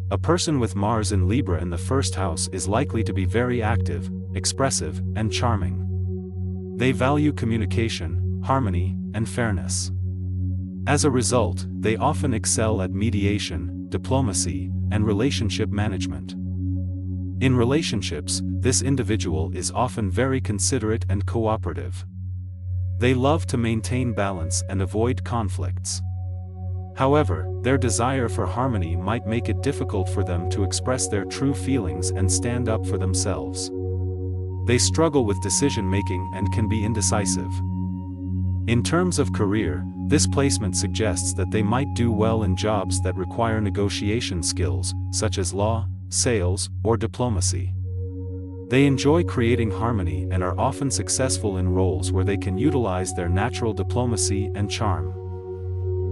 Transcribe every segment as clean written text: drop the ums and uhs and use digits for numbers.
A person with Mars in Libra in the first house is likely to be very active, expressive, and charming. They value communication, harmony, and fairness. As a result, they often excel at mediation, diplomacy, and relationship management. In relationships, this individual is often very considerate and cooperative. They love to maintain balance and avoid conflicts. However, their desire for harmony might make it difficult for them to express their true feelings and stand up for themselves. They struggle with decision-making and can be indecisive. In terms of career, this placement suggests that they might do well in jobs that require negotiation skills, such as law, sales, or diplomacy. They enjoy creating harmony and are often successful in roles where they can utilize their natural diplomacy and charm.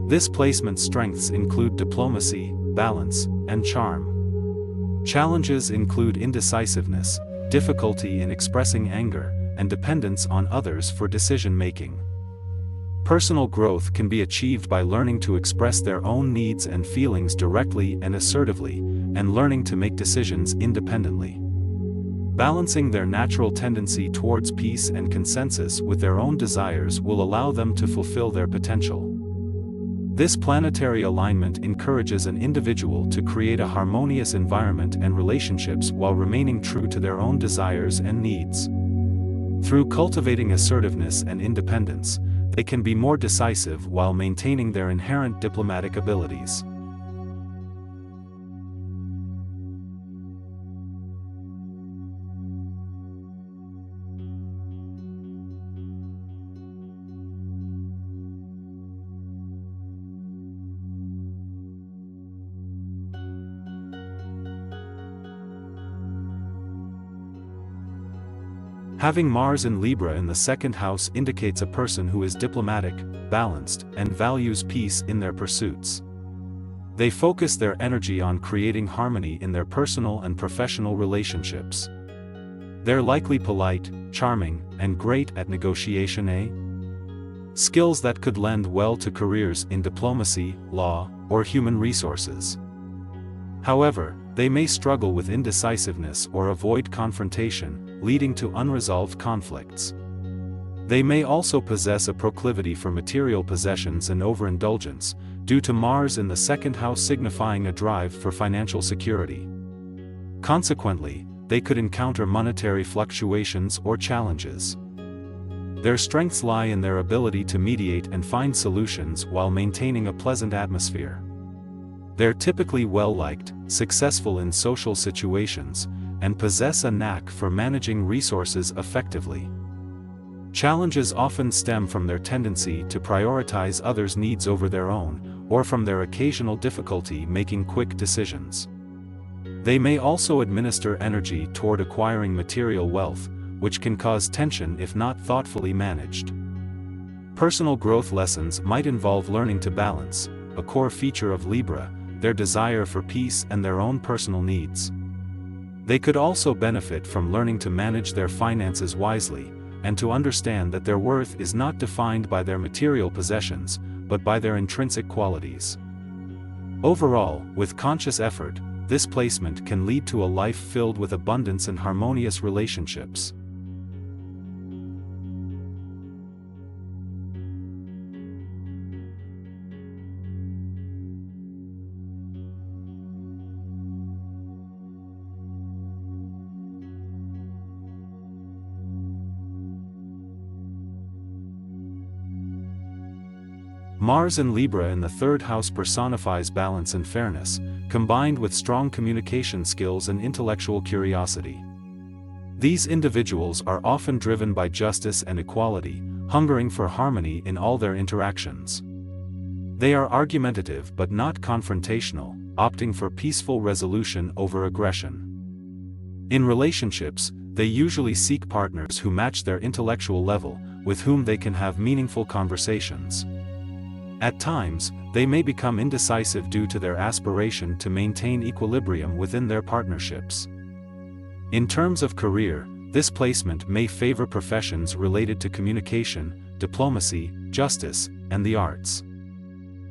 This placement's strengths include diplomacy, balance, and charm. Challenges include indecisiveness, difficulty in expressing anger, and dependence on others for decision-making. Personal growth can be achieved by learning to express their own needs and feelings directly and assertively, and learning to make decisions independently. Balancing their natural tendency towards peace and consensus with their own desires will allow them to fulfill their potential. This planetary alignment encourages an individual to create a harmonious environment and relationships while remaining true to their own desires and needs. Through cultivating assertiveness and independence, they can be more decisive while maintaining their inherent diplomatic abilities. Having Mars in Libra in the second house indicates a person who is diplomatic, balanced, and values peace in their pursuits. They focus their energy on creating harmony in their personal and professional relationships. They're likely polite, charming, and great at negotiation, skills that could lend well to careers in diplomacy, law, or human resources. However, they may struggle with indecisiveness or avoid confrontation, leading to unresolved conflicts. They may also possess a proclivity for material possessions and overindulgence, due to Mars in the second house signifying a drive for financial security. Consequently, they could encounter monetary fluctuations or challenges. Their strengths lie in their ability to mediate and find solutions while maintaining a pleasant atmosphere. They're typically well-liked, successful in social situations, and possess a knack for managing resources effectively. Challenges often stem from their tendency to prioritize others' needs over their own, or from their occasional difficulty making quick decisions. They may also administer energy toward acquiring material wealth, which can cause tension if not thoughtfully managed. Personal growth lessons might involve learning to balance, a core feature of Libra, their desire for peace and their own personal needs. They could also benefit from learning to manage their finances wisely, and to understand that their worth is not defined by their material possessions, but by their intrinsic qualities. Overall, with conscious effort, this placement can lead to a life filled with abundance and harmonious relationships. Mars in Libra in the third house personifies balance and fairness, combined with strong communication skills and intellectual curiosity. These individuals are often driven by justice and equality, hungering for harmony in all their interactions. They are argumentative but not confrontational, opting for peaceful resolution over aggression. In relationships, they usually seek partners who match their intellectual level, with whom they can have meaningful conversations. At times, they may become indecisive due to their aspiration to maintain equilibrium within their partnerships. In terms of career, this placement may favor professions related to communication, diplomacy, justice, and the arts.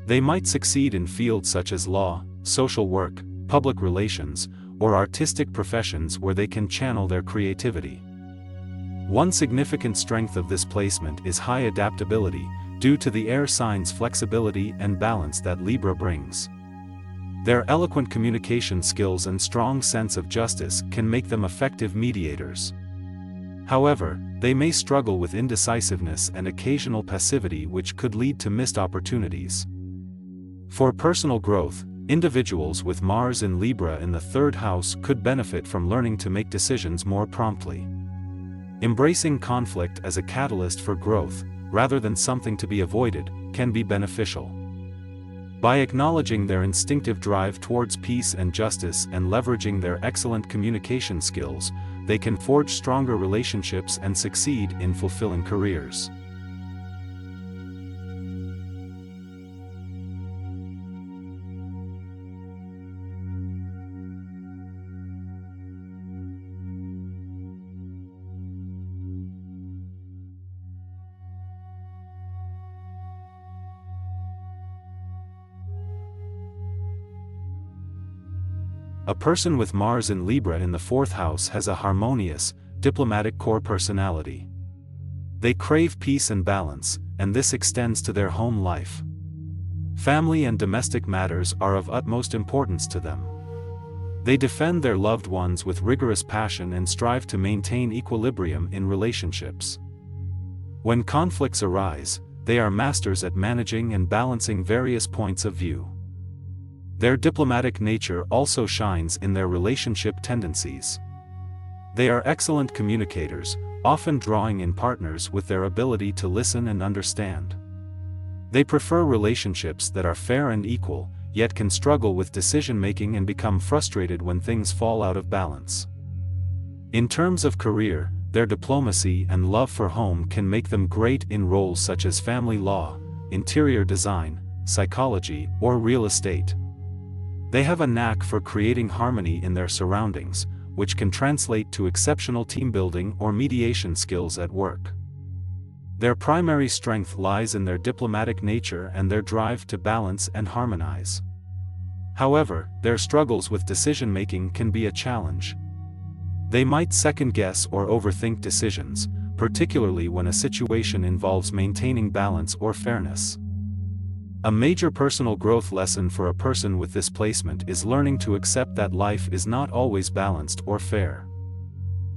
They might succeed in fields such as law, social work, public relations, or artistic professions where they can channel their creativity. One significant strength of this placement is high adaptability, due to the air sign's flexibility and balance that Libra brings. Their eloquent communication skills and strong sense of justice can make them effective mediators. However, they may struggle with indecisiveness and occasional passivity, which could lead to missed opportunities. For personal growth, individuals with Mars in Libra in the third house could benefit from learning to make decisions more promptly. Embracing conflict as a catalyst for growth, rather than something to be avoided, can be beneficial. By acknowledging their instinctive drive towards peace and justice and leveraging their excellent communication skills, they can forge stronger relationships and succeed in fulfilling careers. A person with Mars in Libra in the fourth house has a harmonious, diplomatic core personality. They crave peace and balance, and this extends to their home life. Family and domestic matters are of utmost importance to them. They defend their loved ones with rigorous passion and strive to maintain equilibrium in relationships. When conflicts arise, they are masters at managing and balancing various points of view. Their diplomatic nature also shines in their relationship tendencies. They are excellent communicators, often drawing in partners with their ability to listen and understand. They prefer relationships that are fair and equal, yet can struggle with decision-making and become frustrated when things fall out of balance. In terms of career, their diplomacy and love for home can make them great in roles such as family law, interior design, psychology, or real estate. They have a knack for creating harmony in their surroundings, which can translate to exceptional team building or mediation skills at work. Their primary strength lies in their diplomatic nature and their drive to balance and harmonize. However, their struggles with decision-making can be a challenge. They might second-guess or overthink decisions, particularly when a situation involves maintaining balance or fairness. A major personal growth lesson for a person with this placement is learning to accept that life is not always balanced or fair.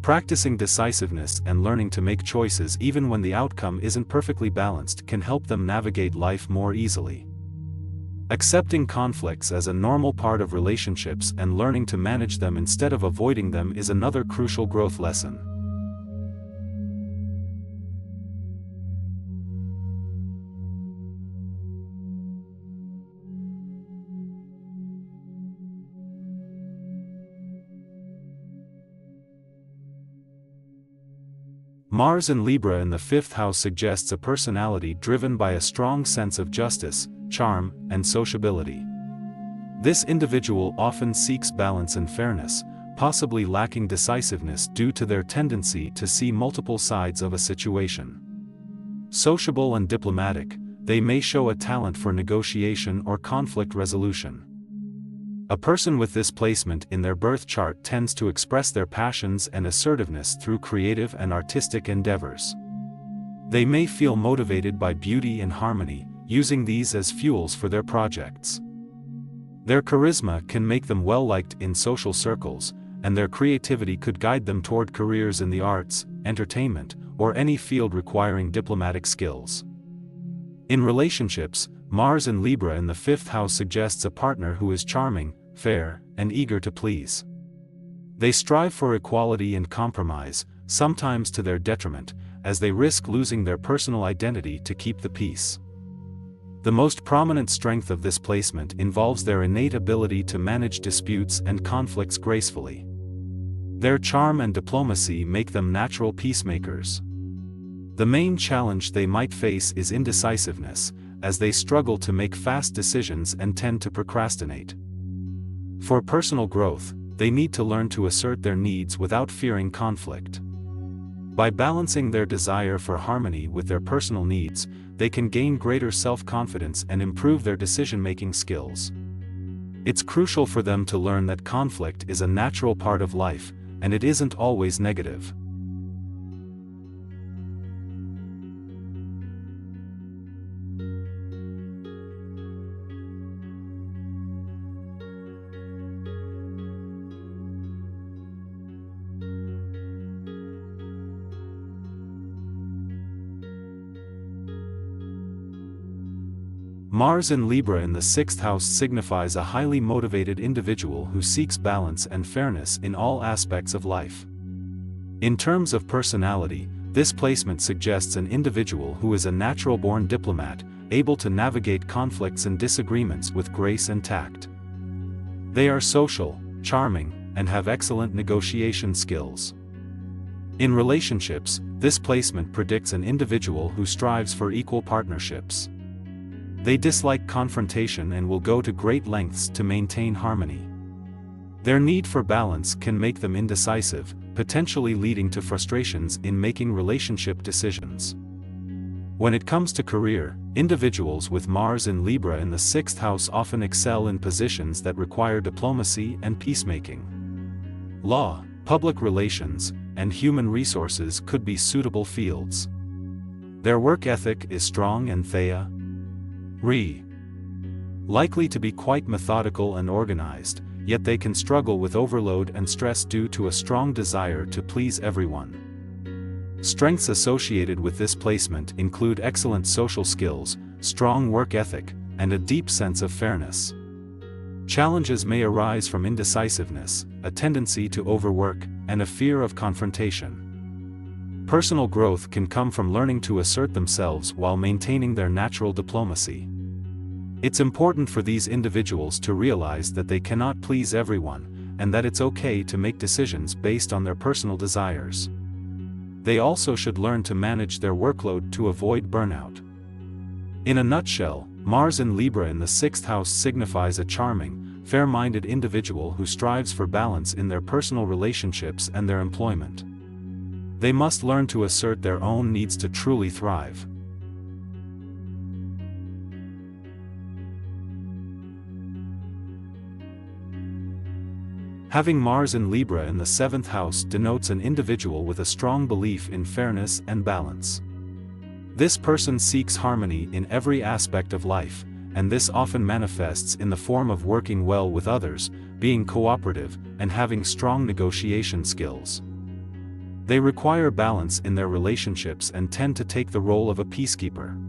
Practicing decisiveness and learning to make choices even when the outcome isn't perfectly balanced can help them navigate life more easily. Accepting conflicts as a normal part of relationships and learning to manage them instead of avoiding them is another crucial growth lesson. Mars in Libra in the fifth house suggests a personality driven by a strong sense of justice, charm, and sociability. This individual often seeks balance and fairness, possibly lacking decisiveness due to their tendency to see multiple sides of a situation. Sociable and diplomatic, they may show a talent for negotiation or conflict resolution. A person with this placement in their birth chart tends to express their passions and assertiveness through creative and artistic endeavors. They may feel motivated by beauty and harmony, using these as fuels for their projects. Their charisma can make them well-liked in social circles, and their creativity could guide them toward careers in the arts, entertainment, or any field requiring diplomatic skills. In relationships, Mars in Libra in the fifth house suggests a partner who is charming, fair, and eager to please. They strive for equality and compromise, sometimes to their detriment, as they risk losing their personal identity to keep the peace. The most prominent strength of this placement involves their innate ability to manage disputes and conflicts gracefully. Their charm and diplomacy make them natural peacemakers. The main challenge they might face is indecisiveness, as they struggle to make fast decisions and tend to procrastinate. For personal growth, they need to learn to assert their needs without fearing conflict. By balancing their desire for harmony with their personal needs, they can gain greater self-confidence and improve their decision-making skills. It's crucial for them to learn that conflict is a natural part of life, and it isn't always negative. Mars in Libra in the 6th house signifies a highly motivated individual who seeks balance and fairness in all aspects of life. In terms of personality, this placement suggests an individual who is a natural-born diplomat, able to navigate conflicts and disagreements with grace and tact. They are social, charming, and have excellent negotiation skills. In relationships, this placement predicts an individual who strives for equal partnerships. They dislike confrontation and will go to great lengths to maintain harmony. Their need for balance can make them indecisive, potentially leading to frustrations in making relationship decisions. When it comes to career, individuals with Mars in Libra in the 6th house often excel in positions that require diplomacy and peacemaking. Law, public relations, and human resources could be suitable fields. Their work ethic is strong and likely to be quite methodical and organized, yet they can struggle with overload and stress due to a strong desire to please everyone. Strengths associated with this placement include excellent social skills, strong work ethic, and a deep sense of fairness. Challenges may arise from indecisiveness, a tendency to overwork, and a fear of confrontation. Personal growth can come from learning to assert themselves while maintaining their natural diplomacy. It's important for these individuals to realize that they cannot please everyone, and that it's okay to make decisions based on their personal desires. They also should learn to manage their workload to avoid burnout. In a nutshell, Mars in Libra in the 6th house signifies a charming, fair-minded individual who strives for balance in their personal relationships and their employment. They must learn to assert their own needs to truly thrive. Having Mars in Libra in the 7th house denotes an individual with a strong belief in fairness and balance. This person seeks harmony in every aspect of life, and this often manifests in the form of working well with others, being cooperative, and having strong negotiation skills. They require balance in their relationships and tend to take the role of a peacekeeper.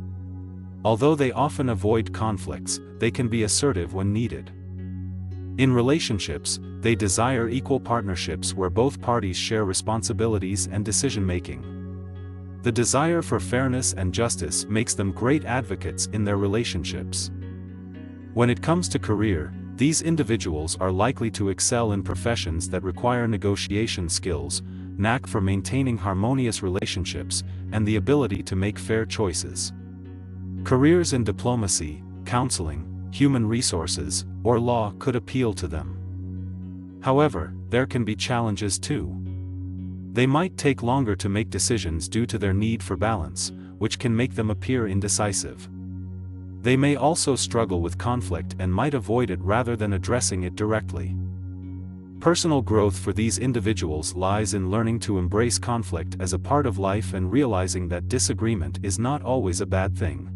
Although they often avoid conflicts, they can be assertive when needed. In relationships, they desire equal partnerships where both parties share responsibilities and decision-making. The desire for fairness and justice makes them great advocates in their relationships. When it comes to career, these individuals are likely to excel in professions that require negotiation skills, knack for maintaining harmonious relationships, and the ability to make fair choices. Careers in diplomacy, counseling, human resources, or law could appeal to them. However, there can be challenges too. They might take longer to make decisions due to their need for balance, which can make them appear indecisive. They may also struggle with conflict and might avoid it rather than addressing it directly. Personal growth for these individuals lies in learning to embrace conflict as a part of life and realizing that disagreement is not always a bad thing.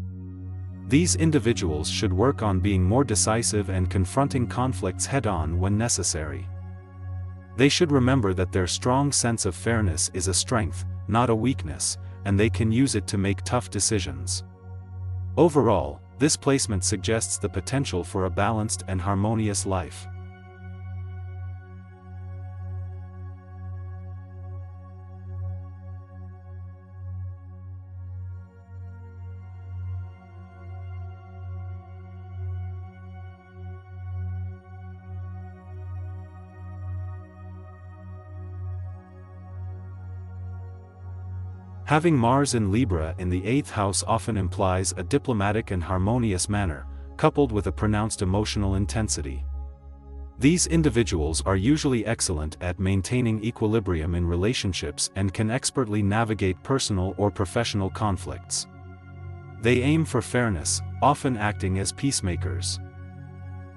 These individuals should work on being more decisive and confronting conflicts head-on when necessary. They should remember that their strong sense of fairness is a strength, not a weakness, and they can use it to make tough decisions. Overall, this placement suggests the potential for a balanced and harmonious life. Having Mars in Libra in the 8th house often implies a diplomatic and harmonious manner, coupled with a pronounced emotional intensity. These individuals are usually excellent at maintaining equilibrium in relationships and can expertly navigate personal or professional conflicts. They aim for fairness, often acting as peacemakers.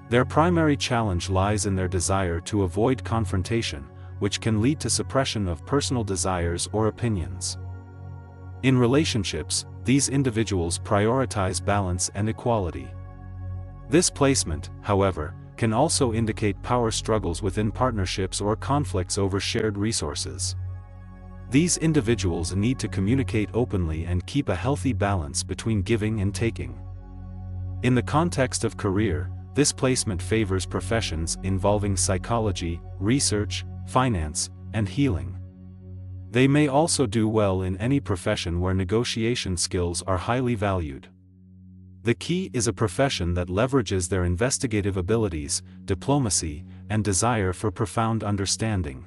Their primary challenge lies in their desire to avoid confrontation, which can lead to suppression of personal desires or opinions. In relationships, these individuals prioritize balance and equality. This placement, however, can also indicate power struggles within partnerships or conflicts over shared resources. These individuals need to communicate openly and keep a healthy balance between giving and taking. In the context of career, this placement favors professions involving psychology, research, finance, and healing. They may also do well in any profession where negotiation skills are highly valued. The key is a profession that leverages their investigative abilities, diplomacy, and desire for profound understanding.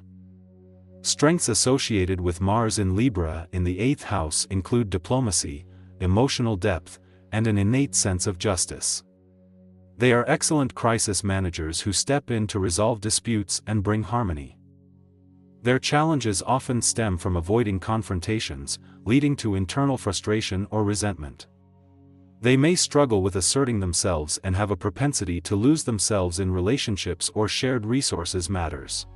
Strengths associated with Mars in Libra in the 8th house include diplomacy, emotional depth, and an innate sense of justice. They are excellent crisis managers who step in to resolve disputes and bring harmony. Their challenges often stem from avoiding confrontations, leading to internal frustration or resentment. They may struggle with asserting themselves and have a propensity to lose themselves in relationships or shared resources matters.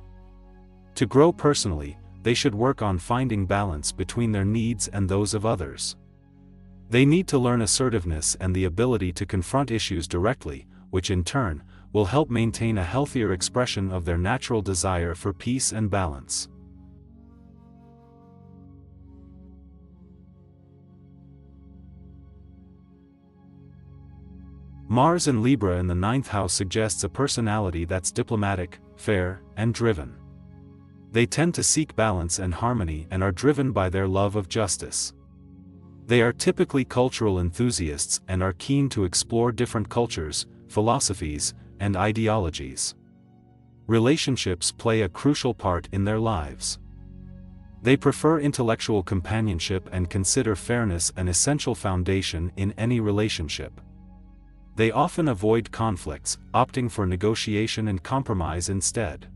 To grow personally, they should work on finding balance between their needs and those of others. They need to learn assertiveness and the ability to confront issues directly, which in turn, will help maintain a healthier expression of their natural desire for peace and balance. Mars in Libra in the 9th house suggests a personality that's diplomatic, fair, and driven. They tend to seek balance and harmony and are driven by their love of justice. They are typically cultural enthusiasts and are keen to explore different cultures, philosophies, and ideologies. Relationships play a crucial part in their lives. They prefer intellectual companionship and consider fairness an essential foundation in any relationship. They often avoid conflicts, opting for negotiation and compromise instead.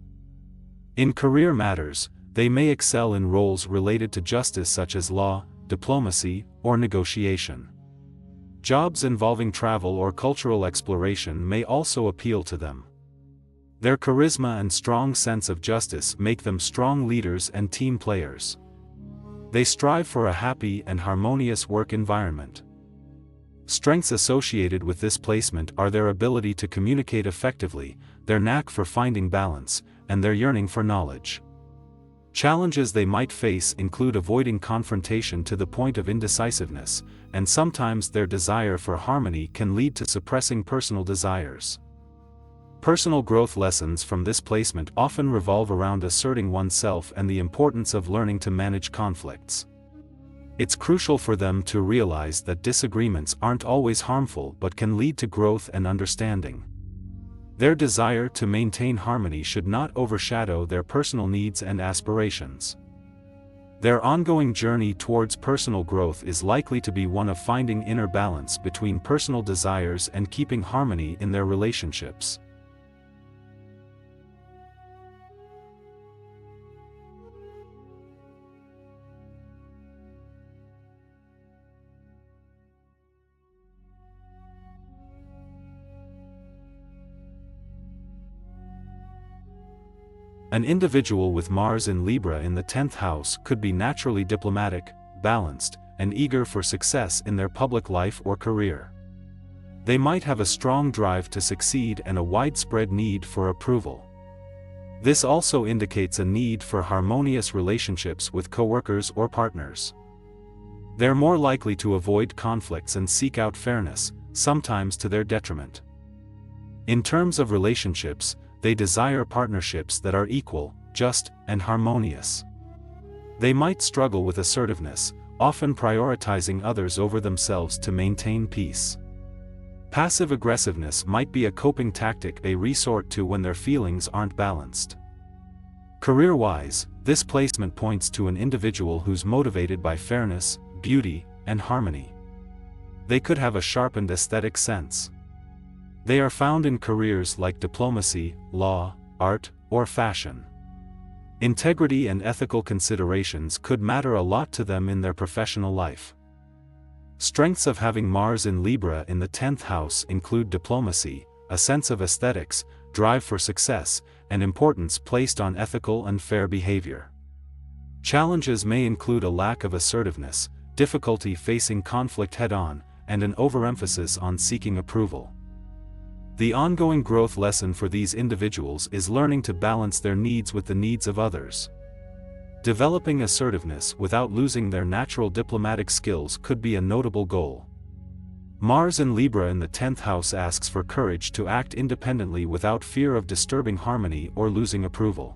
In career matters, they may excel in roles related to justice such as law, diplomacy, or negotiation. Jobs involving travel or cultural exploration may also appeal to them. Their charisma and strong sense of justice make them strong leaders and team players. They strive for a happy and harmonious work environment. Strengths associated with this placement are their ability to communicate effectively, their knack for finding balance, and their yearning for knowledge. Challenges they might face include avoiding confrontation to the point of indecisiveness, and sometimes their desire for harmony can lead to suppressing personal desires. Personal growth lessons from this placement often revolve around asserting oneself and the importance of learning to manage conflicts. It's crucial for them to realize that disagreements aren't always harmful but can lead to growth and understanding. Their desire to maintain harmony should not overshadow their personal needs and aspirations. Their ongoing journey towards personal growth is likely to be one of finding inner balance between personal desires and keeping harmony in their relationships. An individual with Mars in Libra in the 10th house could be naturally diplomatic, balanced, and eager for success in their public life or career. They might have a strong drive to succeed and a widespread need for approval. This also indicates a need for harmonious relationships with coworkers or partners. They're more likely to avoid conflicts and seek out fairness, sometimes to their detriment. In terms of relationships, they desire partnerships that are equal, just, and harmonious. They might struggle with assertiveness, often prioritizing others over themselves to maintain peace. Passive aggressiveness might be a coping tactic they resort to when their feelings aren't balanced. Career-wise, this placement points to an individual who's motivated by fairness, beauty, and harmony. They could have a sharpened aesthetic sense. They are found in careers like diplomacy, law, art, or fashion. Integrity and ethical considerations could matter a lot to them in their professional life. Strengths of having Mars in Libra in the 10th house include diplomacy, a sense of aesthetics, drive for success, and importance placed on ethical and fair behavior. Challenges may include a lack of assertiveness, difficulty facing conflict head-on, and an overemphasis on seeking approval. The ongoing growth lesson for these individuals is learning to balance their needs with the needs of others. Developing assertiveness without losing their natural diplomatic skills could be a notable goal. Mars in Libra in the 10th house asks for courage to act independently without fear of disturbing harmony or losing approval.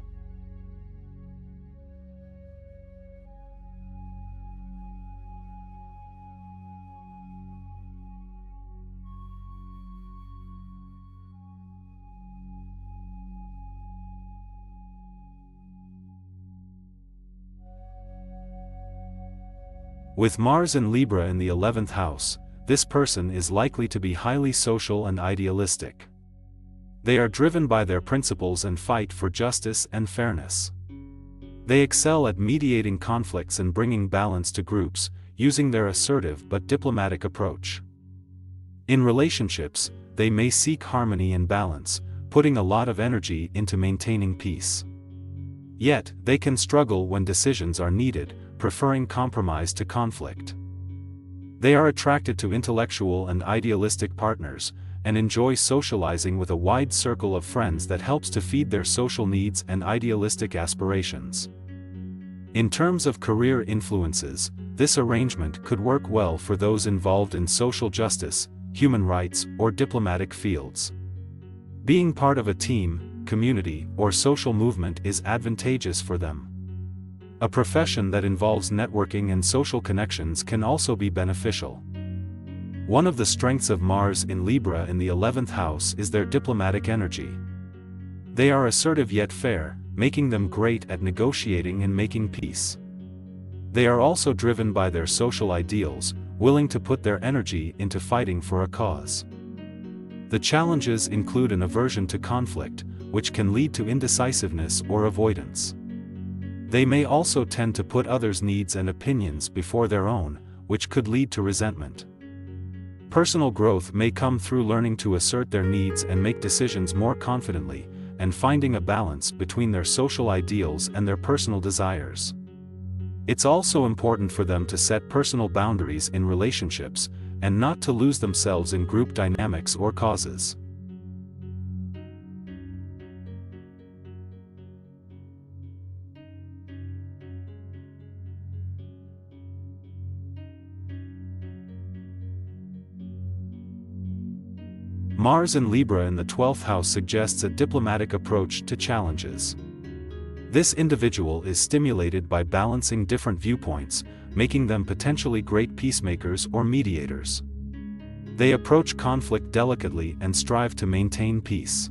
With Mars in Libra in the 11th house, this person is likely to be highly social and idealistic. They are driven by their principles and fight for justice and fairness. They excel at mediating conflicts and bringing balance to groups, using their assertive but diplomatic approach. In relationships, they may seek harmony and balance, putting a lot of energy into maintaining peace. Yet, they can struggle when decisions are needed, preferring compromise to conflict. They are attracted to intellectual and idealistic partners, and enjoy socializing with a wide circle of friends that helps to feed their social needs and idealistic aspirations. In terms of career influences, this arrangement could work well for those involved in social justice, human rights, or diplomatic fields. Being part of a team, community, or social movement is advantageous for them. A profession that involves networking and social connections can also be beneficial. One of the strengths of Mars in Libra in the 11th house is their diplomatic energy. They are assertive yet fair, making them great at negotiating and making peace. They are also driven by their social ideals, willing to put their energy into fighting for a cause. The challenges include an aversion to conflict, which can lead to indecisiveness or avoidance. They may also tend to put others' needs and opinions before their own, which could lead to resentment. Personal growth may come through learning to assert their needs and make decisions more confidently, and finding a balance between their social ideals and their personal desires. It's also important for them to set personal boundaries in relationships, and not to lose themselves in group dynamics or causes. Mars in Libra in the 12th house suggests a diplomatic approach to challenges. This individual is stimulated by balancing different viewpoints, making them potentially great peacemakers or mediators. They approach conflict delicately and strive to maintain peace.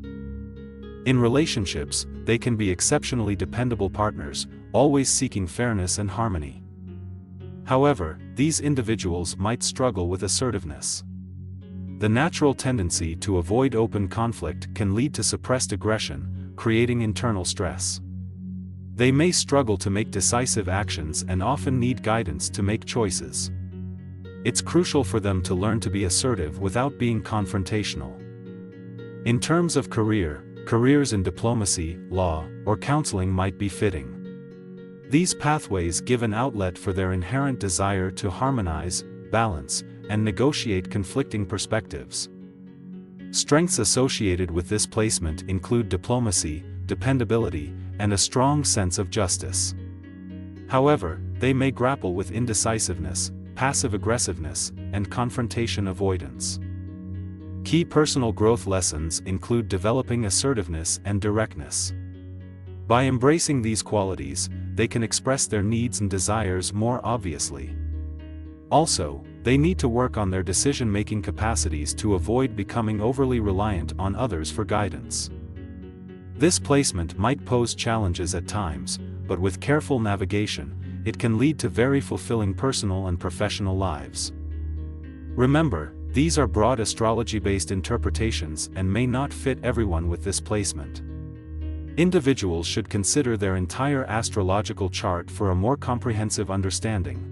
In relationships, they can be exceptionally dependable partners, always seeking fairness and harmony. However, these individuals might struggle with assertiveness. The natural tendency to avoid open conflict can lead to suppressed aggression, creating internal stress. They may struggle to make decisive actions and often need guidance to make choices. It's crucial for them to learn to be assertive without being confrontational. In terms of careers in diplomacy, law, or counseling might be fitting. These pathways give an outlet for their inherent desire to harmonize, balance, and negotiate conflicting perspectives. Strengths associated with this placement include diplomacy, dependability, and a strong sense of justice. However, they may grapple with indecisiveness, passive aggressiveness, and confrontation avoidance. Key personal growth lessons include developing assertiveness and directness. By embracing these qualities, they can express their needs and desires more obviously. Also, they need to work on their decision-making capacities to avoid becoming overly reliant on others for guidance. This placement might pose challenges at times, but with careful navigation, it can lead to very fulfilling personal and professional lives. Remember, these are broad astrology-based interpretations and may not fit everyone with this placement. Individuals should consider their entire astrological chart for a more comprehensive understanding.